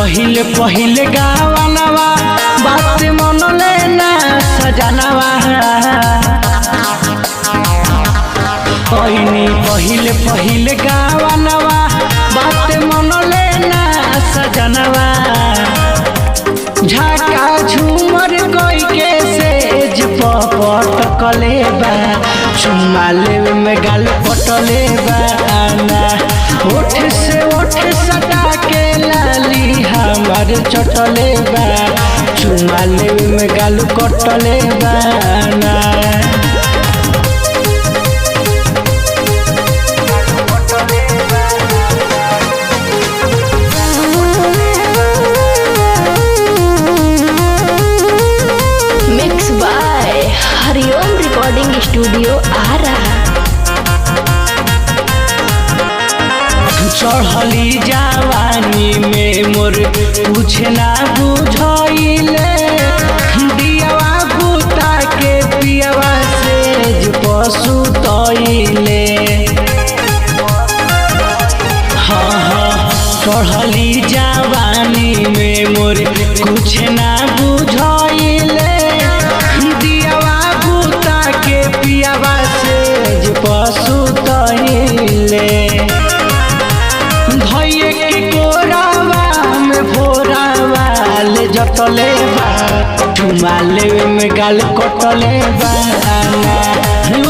पहिले पहिले गावनवा बात मन लेना सजनवा पहिले पहिले गावनवा बात मन लेना सजनवा झाका झूमर कोई के सेज पट कलेबा चुम्मा लेवे में गाल पटलेबा ओठ से ओठ सटा के लाली हमार चटलेबा चुम्मा लेवे में गाल कटलेबा mix by Hariom recording studio Arrah. चढ़ली जवानी में मोर कुछ ना बुझाइले दियावा बुता के पियावा से पशु तइले हाँ चढ़ली जवानी में मोर कुछ ना बुझाइले दियावा बुता के पियावा से पशु तइले जटलेबा चुम्मा लेवे में गाल कटलेबा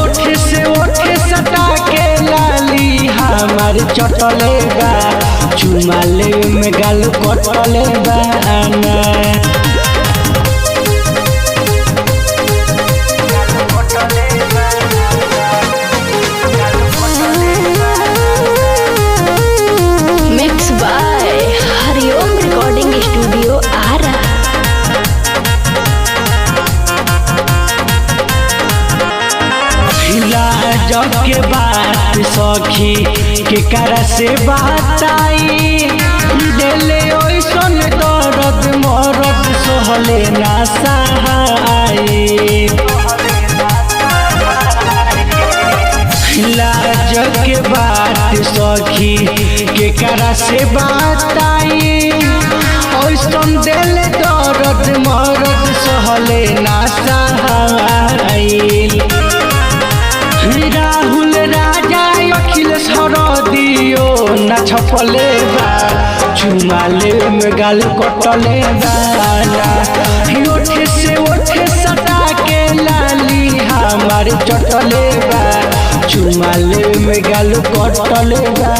ओठ से ओठ सटा के लाली हमार चटलेबा चुम्मा लेवे में गाल कटलेबा mix by Hariom recording studio Arrah. जग के बात सखी के करा से बताई दिले ओइसन दर्द मरद सहले ना सहाई लाज के बात सखी के करा से बताई ओइसन दिले दर्द मरद सहले ना सहाई राहुल राजा अखिलेश हरदियो न छपलेबा चुम्मा लेवे में गाल कटलेबा ओठ से ओठ सटा के लाली हमार चटलेबा चुम्मा लेवे में गाल कटलेबा।